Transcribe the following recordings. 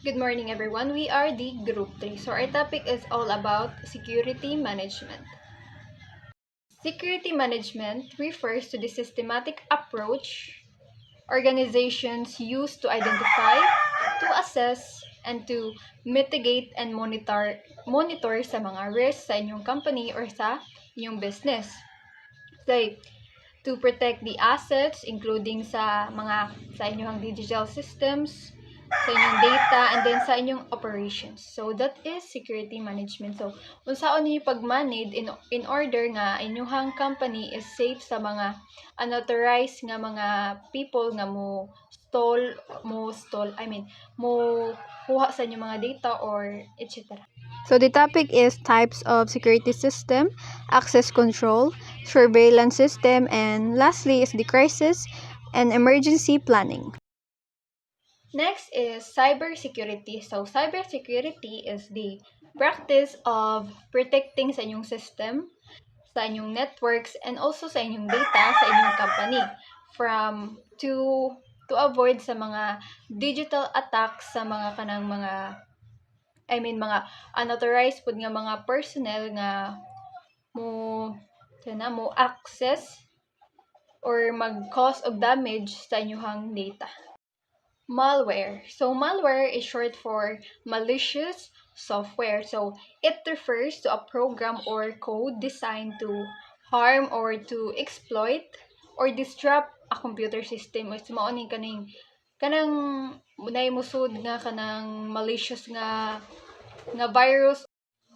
Good morning, everyone. We are the Group 3. So, our topic is all about security management. Security management refers to the systematic approach organizations use to identify, to assess, and to mitigate and monitor sa mga risks sa inyong company or sa inyong business. Say, to protect the assets including sa inyong digital systems, sa inyong data, and then sa inyong operations. So that is security management. So unsaon ninyo pag-manage in order nga inyong company is safe sa mga unauthorized nga mga people nga mo kuha sa inyong mga data or etc. So the topic is types of security system, access control, surveillance system, and lastly is the crisis and emergency planning. Next is cybersecurity. So cybersecurity is the practice of protecting sa inyong system, sa inyong networks, and also sa inyong data sa inyong company from to avoid sa mga digital attacks sa mga mga unauthorized pud nga mga personnel nga mo access or mag-cause of damage sa inyong data. Malware. So malware is short for malicious software. So it refers to a program or code designed to harm or to exploit or disrupt a computer system. Is mao ni kanang musud nga kanang malicious nga virus.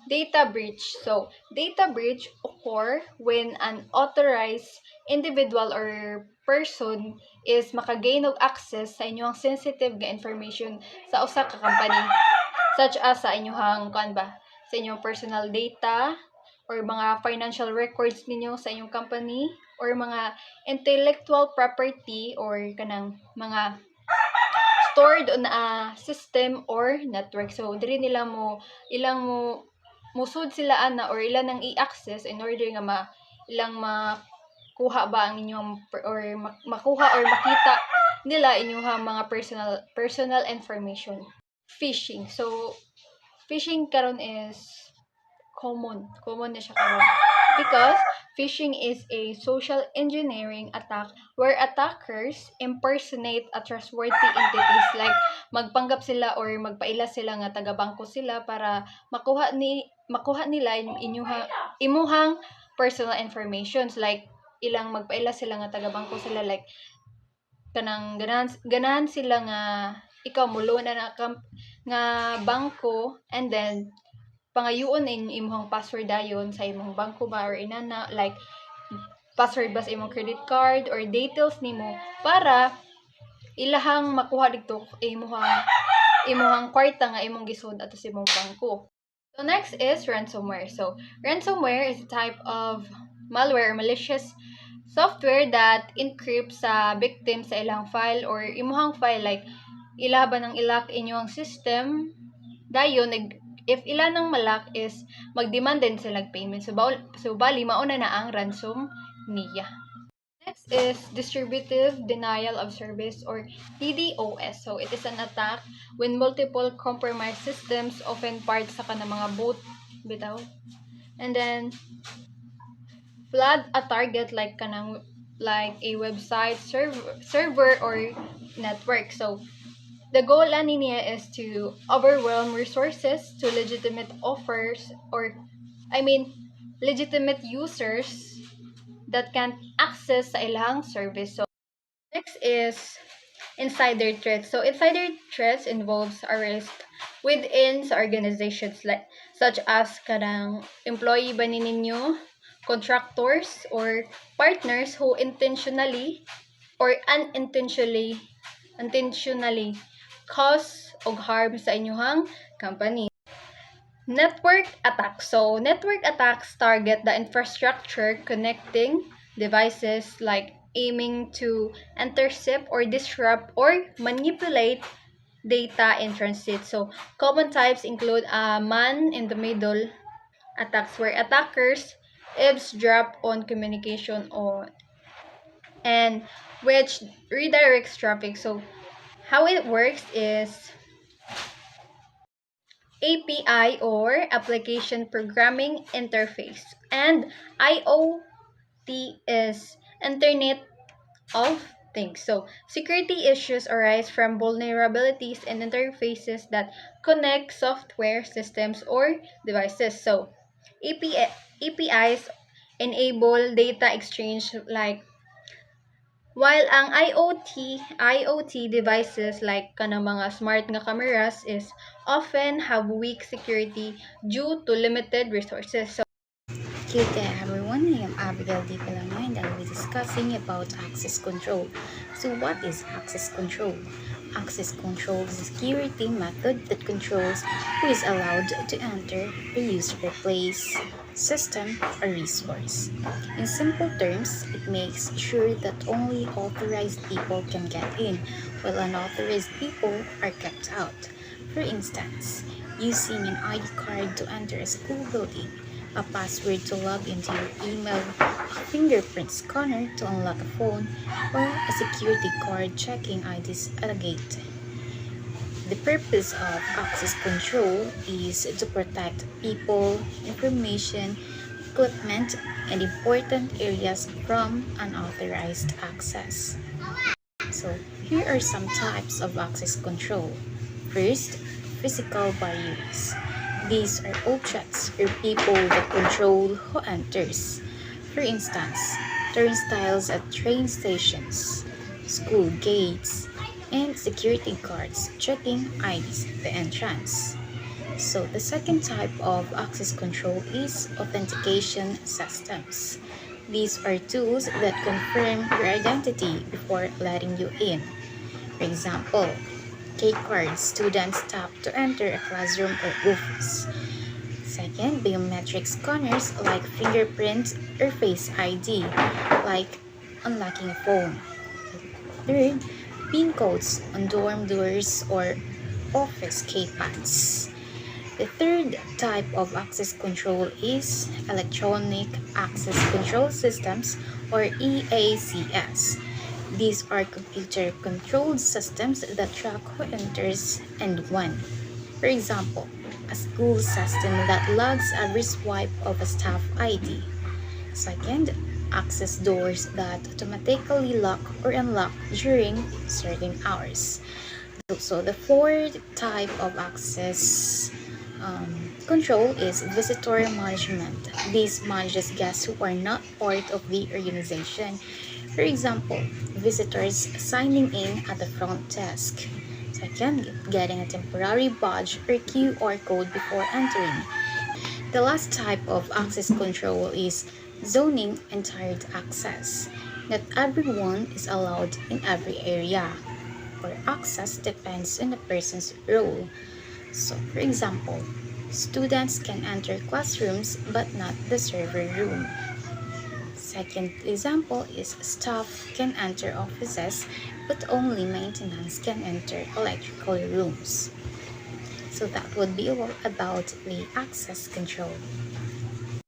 Data breach. So, data breach occur when an authorized individual or person is makagain og access sa inyong sensitive nga information sa usa ka company, such as sa inyong sa inyong personal data or mga financial records ninyo sa inyong company or mga intellectual property or kanang mga stored on a system or network. So diri nila musud sila or ilan nang i-access in order nga ilang makuha ba ang inyong or makuha or makita nila inyong mga personal information. Phishing. So phishing karon is common na siya karon because phishing is a social engineering attack where attackers impersonate a trustworthy entities, like magpanggap sila or magpaila sila nga taga-bangko sila para makuha nila imuhang personal informations, like ilang magpaila sila nga taga-bangko sila, like kanang ganahan sila nga ikaw mo na nga bangko, and then pangayuon imong password dayon sa imong bangko ba or inana, like password ba sa imong credit card or details nimo para ilahang makuha dito imong kwarta nga imong gisud ato sa imong bangko. So next is ransomware. So ransomware is a type of malware or malicious software that encrypts sa victim sa ilang file or imong file, like ila ba nang ilak inyong system dayon if ilan ng malak is mag-demand din sila payment. So bali mauna na ang ransom niya. Next is distributive denial of service or DDoS. So it is an attack when multiple compromised systems, often part sa kanang mga boot bitaw, and then flood a target like a website, server or network. So the goal niya is to overwhelm resources to legitimate legitimate users that can't access sa ilang service. So next is insider threats. So insider threats involves a risk within sa organizations, like such as kanang employee ba ninyo, contractors or partners who intentionally or unintentionally cause og harm sa inyong company. Network attacks. So network attacks target the infrastructure connecting devices, like aiming to intercept or disrupt or manipulate data in transit. So common types include man-in-the-middle attacks, where attackers eavesdrop on communication and which redirects traffic. So how it works is API or Application Programming Interface, and IoT is Internet of things. So, security issues arise from vulnerabilities in interfaces that connect software systems or devices. So, APIs enable data exchange like while ang IoT devices like kanang mga smart nga cameras is often have weak security due to limited resources. So, Good day everyone, I am Abigail Di Pelano and I'll be discussing about access control. So what is access control? Access control is a security method that controls who is allowed to enter or use a place, system, or resource. In simple terms, it makes sure that only authorized people can get in, while unauthorized people are kept out. For instance, using an ID card to enter a school building, a password to log into your email, a fingerprint scanner to unlock a phone, or a security card checking IDs at a gate. The purpose of access control is to protect people, information, equipment, and important areas from unauthorized access. So, here are some types of access control. First, physical barriers. These are objects or people that control who enters. For instance, turnstiles at train stations, school gates, and security guards checking IDs at the entrance. So the second type of access control is authentication systems. These are tools that confirm your identity before letting you in. For example, key cards students tap to enter a classroom or office. Second, biometric scanners like fingerprint or face ID, like unlocking a phone. Third, PIN codes on dorm doors or office keypads. The third type of access control is Electronic Access Control Systems or EACS. These are computer-controlled systems that track who enters and when. For example, a school system that logs every swipe of a staff ID. Second, access doors that automatically lock or unlock during certain hours. So the fourth type of access control is visitor management. This manages guests who are not part of the organization. For example, visitors signing in at the front desk. Second, getting a temporary badge or QR code before entering. The last type of access control is zoning and tiered access. Not everyone is allowed in every area, or access depends on the person's role. So, for example, students can enter classrooms but not the server room. Second example is staff can enter offices but only maintenance can enter electrical rooms. So that would be all about the access control.